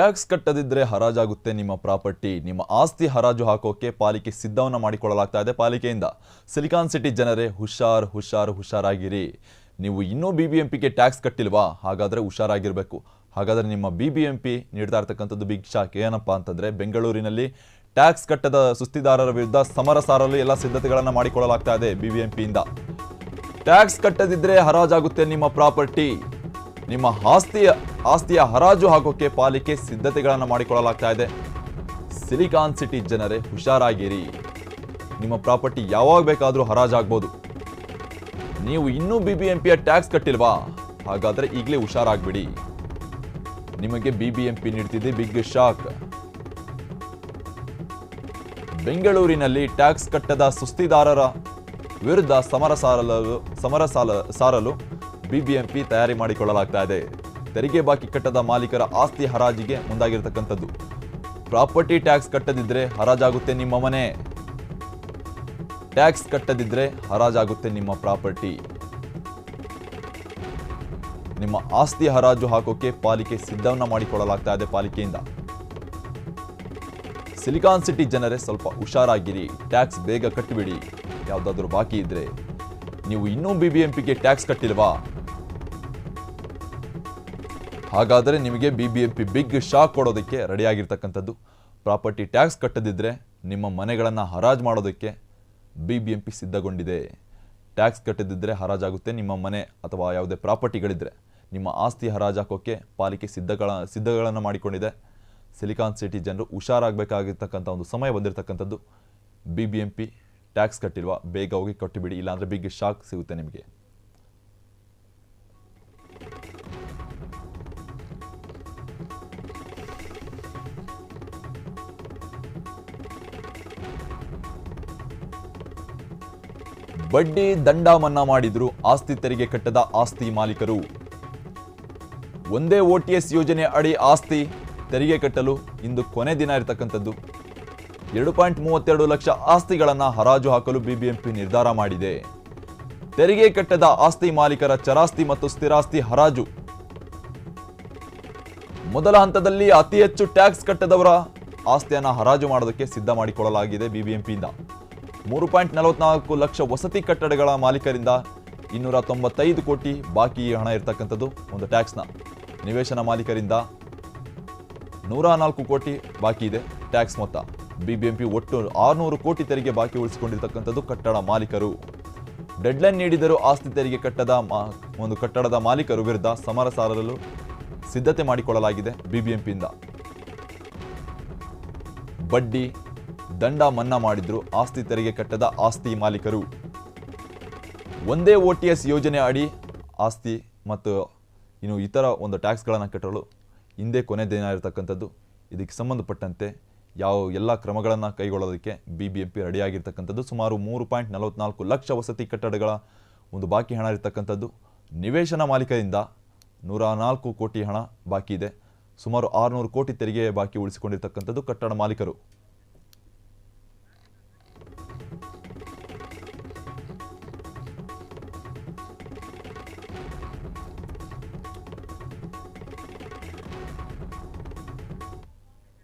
Tax ಕಟ್ಟದಿದ್ರೆ ಹರಾಜಾಗುತ್ತೆ ನಿಮ್ಮ property. ನಿಮ್ಮ ಆಸ್ತಿ ಹರಾಜು ಹಾಕೋಕೆ ಪಾಲಿಕೆ ಸಿದ್ಧವನ್ನ ಮಾಡಿಕೊಳ್ಳಲಾಗ್ತಾ ಇದೆ ಪಾಲಿಕೆಯಿಂದ. ಸಿಲಿಕಾನ್ ಸಿಟಿ ಜನರೇ ಹುಷಾರಾಗಿರಿ. ನೀವು ಇನ್ನೂ ಬಿಬಿಎಂಪಿಗೆ ಟ್ಯಾಕ್ಸ್ ಕಟ್ಟಿಲ್ವಾ? ಹಾಗಾದ್ರೆ ಹುಷಾರಾಗಿರಬೇಕು. ಹಾಗಾದ್ರೆ ನಿಮ್ಮ ಬಿಬಿಎಂಪಿ ನೀಡ್ತಾ ಇರತಕ್ಕಂಥದ್ದು ಬಿಗ್ ಶಾಕ್. ಏನಪ್ಪಾ ಅಂತಂದ್ರೆ, ಬೆಂಗಳೂರಿನಲ್ಲಿ ಟ್ಯಾಕ್ಸ್ ಕಟ್ಟದ ಸುಸ್ತಿದಾರರ ವಿರುದ್ಧ ಸಮರ ಸಾರಲು ಎಲ್ಲ ಸಿದ್ಧತೆಗಳನ್ನು ಮಾಡಿಕೊಳ್ಳಲಾಗ್ತಾ ಇದೆ ಬಿಬಿಎಂಪಿಯಿಂದ. ಟ್ಯಾಕ್ಸ್ ಕಟ್ಟದಿದ್ರೆ ಹರಾಜಾಗುತ್ತೆ ನಿಮ್ಮ ಪ್ರಾಪರ್ಟಿ. ನಿಮ್ಮ ಆಸ್ತಿಯ ಹರಾಜು ಹಾಕೋಕೆ ಪಾಲಿಕೆ ಸಿದ್ಧತೆಗಳನ್ನು ಮಾಡಿಕೊಳ್ಳಲಾಗ್ತಾ ಇದೆ. ಸಿಲಿಕಾನ್ ಸಿಟಿ ಜನರೇ ಹುಷಾರಾಗಿರಿ. ನಿಮ್ಮ ಪ್ರಾಪರ್ಟಿ ಯಾವಾಗ ಬೇಕಾದರೂ ಹರಾಜಾಗಬಹುದು. ನೀವು ಇನ್ನೂ ಬಿಬಿಎಂಪಿಯ ಟ್ಯಾಕ್ಸ್ ಕಟ್ಟಿಲ್ವಾ? ಹಾಗಾದ್ರೆ ಈಗಲೇ ಹುಷಾರಾಗ್ಬಿಡಿ. ನಿಮಗೆ ಬಿಬಿಎಂಪಿ ನೀಡ್ತಿದೆ ಬಿಗ್ ಶಾಕ್. ಬೆಂಗಳೂರಿನಲ್ಲಿ ಟ್ಯಾಕ್ಸ್ ಕಟ್ಟದ ಸುಸ್ತಿದಾರರ ವಿರುದ್ಧ ಸಮರ ಸಾರಲು ಬಿಬಿಎಂಪಿ ತಯಾರಿ ಮಾಡಿಕೊಳ್ಳಲಾಗ್ತಾ ಇದೆ. ತೆರಿಗೆ ಬಾಕಿ ಕಟ್ಟದ ಮಾಲೀಕರ ಆಸ್ತಿ ಹರಾಜಿಗೆ ಮುಂದಾಗಿರತಕ್ಕಂಥದ್ದು. ಪ್ರಾಪರ್ಟಿ ಟ್ಯಾಕ್ಸ್ ಕಟ್ಟದಿದ್ರೆ ಹರಾಜಾಗುತ್ತೆ ನಿಮ್ಮ ಮನೆ. ಟ್ಯಾಕ್ಸ್ ಕಟ್ಟದಿದ್ರೆ ಹರಾಜಾಗುತ್ತೆ ನಿಮ್ಮ ಪ್ರಾಪರ್ಟಿ. ನಿಮ್ಮ ಆಸ್ತಿ ಹರಾಜು ಹಾಕೋಕೆ ಪಾಲಿಕೆ ಸಿದ್ಧವನ್ನ ಮಾಡಿಕೊಳ್ಳಲಾಗ್ತಾ ಇದೆ ಪಾಲಿಕೆಯಿಂದ. ಸಿಲಿಕಾನ್ ಸಿಟಿ ಜನರೇ ಸ್ವಲ್ಪ ಹುಷಾರಾಗಿರಿ. ಟ್ಯಾಕ್ಸ್ ಬೇಗ ಕಟ್ಟಿಬಿಡಿ. ಯಾವುದಾದ್ರೂ ಬಾಕಿ ಇದ್ರೆ. ನೀವು ಇನ್ನೂ ಬಿಬಿಎಂಪಿಗೆ ಟ್ಯಾಕ್ಸ್ ಕಟ್ಟಿಲ್ವಾ? ಹಾಗಾದರೆ ನಿಮಗೆ ಬಿಬಿಎಂಪಿ ಬಿಗ್ ಶಾಕ್ ಕೊಡೋದಕ್ಕೆ ರೆಡಿಯಾಗಿರ್ತಕ್ಕಂಥದ್ದು. ಪ್ರಾಪರ್ಟಿ ಟ್ಯಾಕ್ಸ್ ಕಟ್ಟದಿದ್ರೆ ನಿಮ್ಮ ಮನೆಗಳನ್ನು ಹರಾಜು ಮಾಡೋದಕ್ಕೆ ಬಿಬಿಎಂಪಿ ಸಿದ್ಧಗೊಂಡಿದೆ. ಟ್ಯಾಕ್ಸ್ ಕಟ್ಟದಿದ್ರೆ ಹರಾಜಾಗುತ್ತೆ ನಿಮ್ಮ ಮನೆ ಅಥವಾ ಯಾವುದೇ ಪ್ರಾಪರ್ಟಿಗಳಿದ್ರೆ. ನಿಮ್ಮ ಆಸ್ತಿ ಹರಾಜು ಹಾಕೋಕ್ಕೆ ಪಾಲಿಕೆ ಸಿದ್ಧಗಳನ್ನು ಮಾಡಿಕೊಂಡಿದೆ. ಸಿಲಿಕಾನ್ ಸಿಟಿ ಜನರು ಹುಷಾರಾಗಬೇಕಾಗಿರ್ತಕ್ಕಂಥ ಒಂದು ಸಮಯ ಬಂದಿರತಕ್ಕಂಥದ್ದು. ಬಿಬಿಎಂಪಿ ಟ್ಯಾಕ್ಸ್ ಕಟ್ಟಿಲ್ವಾ? ಬೇಗ ಹೋಗಿ ಕಟ್ಟಿಬಿಡಿ, ಇಲ್ಲಾಂದರೆ ಬಿಗ್ ಶಾಕ್ ಸಿಗುತ್ತೆ ನಿಮಗೆ. ಬಡ್ಡಿ ದಂಡ ಮನ್ನಾ ಮಾಡಿದ್ರು ಆಸ್ತಿ ತೆರಿಗೆ ಕಟ್ಟದ ಆಸ್ತಿ ಮಾಲೀಕರು. ಒಂದೇ ಓಟಿಎಸ್ ಯೋಜನೆ ಅಡಿ ಆಸ್ತಿ ತೆರಿಗೆ ಕಟ್ಟಲು ಇಂದು ಕೊನೆ ದಿನ ಇರತಕ್ಕಂಥದ್ದು. 2.32 ಲಕ್ಷ ಆಸ್ತಿಗಳನ್ನು ಹರಾಜು ಹಾಕಲು ಬಿಬಿಎಂಪಿ ನಿರ್ಧಾರ ಮಾಡಿದೆ. ತೆರಿಗೆ ಕಟ್ಟದ ಆಸ್ತಿ ಮಾಲೀಕರ ಚರಾಸ್ತಿ ಮತ್ತು ಸ್ಥಿರಾಸ್ತಿ ಹರಾಜು. ಮೊದಲ ಹಂತದಲ್ಲಿ ಅತಿ ಹೆಚ್ಚು ಟ್ಯಾಕ್ಸ್ ಕಟ್ಟದವರ ಆಸ್ತಿಯನ್ನು ಹರಾಜು ಮಾಡೋದಕ್ಕೆ ಸಿದ್ಧ ಮಾಡಿಕೊಳ್ಳಲಾಗಿದೆ ಬಿಬಿಎಂಪಿಯಿಂದ. 3.44 ಲಕ್ಷ ವಸತಿ ಕಟ್ಟಡಗಳ ಮಾಲೀಕರಿಂದ 295 ಕೋಟಿ ಬಾಕಿ ಹಣ ಇರತಕ್ಕಂಥದ್ದು ಒಂದು ಟ್ಯಾಕ್ಸ್ನ. ನಿವೇಶನ ಮಾಲೀಕರಿಂದ 104 ಕೋಟಿ ಬಾಕಿ ಇದೆ ಟ್ಯಾಕ್ಸ್ ಮೊತ್ತ. ಬಿಬಿಎಂಪಿ ಒಟ್ಟು 600 ಕೋಟಿ ತೆರಿಗೆ ಬಾಕಿ ಉಳಿಸಿಕೊಂಡಿರ್ತಕ್ಕಂಥದ್ದು ಕಟ್ಟಡ ಮಾಲೀಕರು. ಡೆಡ್ಲೈನ್ ನೀಡಿದರೂ ಆಸ್ತಿ ತೆರಿಗೆ ಕಟ್ಟಡದ ಮಾಲೀಕರು ವಿರುದ್ಧ ಸಮರ ಸಾರಲು ಸಿದ್ಧತೆ ಮಾಡಿಕೊಳ್ಳಲಾಗಿದೆ ಬಿಬಿಎಂಪಿಯಿಂದ. ಬಡ್ಡಿ ದಂಡ ಮನ್ನಾ ಮಾಡಿದ್ರು ಆಸ್ತಿ ತೆರಿಗೆ ಕಟ್ಟದ ಆಸ್ತಿ ಮಾಲೀಕರು. ಒಂದೇ ಓಟಿಎಸ್ ಯೋಜನೆ ಅಡಿ ಆಸ್ತಿ ಮತ್ತು ಇನ್ನು ಇತರ ಒಂದು ಟ್ಯಾಕ್ಸ್ಗಳನ್ನು ಕಟ್ಟಲು ಹಿಂದೆ ಕೊನೆ ದಿನ ಇರತಕ್ಕಂಥದ್ದು. ಇದಕ್ಕೆ ಸಂಬಂಧಪಟ್ಟಂತೆ ಎಲ್ಲ ಕ್ರಮಗಳನ್ನು ಕೈಗೊಳ್ಳೋದಕ್ಕೆ ಬಿಬಿಎಂಪಿ ರೆಡಿಯಾಗಿರ್ತಕ್ಕಂಥದ್ದು. ಸುಮಾರು 3.44 ಲಕ್ಷ ವಸತಿ ಕಟ್ಟಡಗಳ ಒಂದು ಬಾಕಿ ಹಣ ಇರತಕ್ಕಂಥದ್ದು. ನಿವೇಶನ ಮಾಲೀಕರಿಂದ 104 ಕೋಟಿ ಹಣ ಬಾಕಿ ಇದೆ. ಸುಮಾರು 600 ಕೋಟಿ ತೆರಿಗೆ ಬಾಕಿ ಉಳಿಸಿಕೊಂಡಿರ್ತಕ್ಕಂಥದ್ದು ಕಟ್ಟಡ ಮಾಲೀಕರು.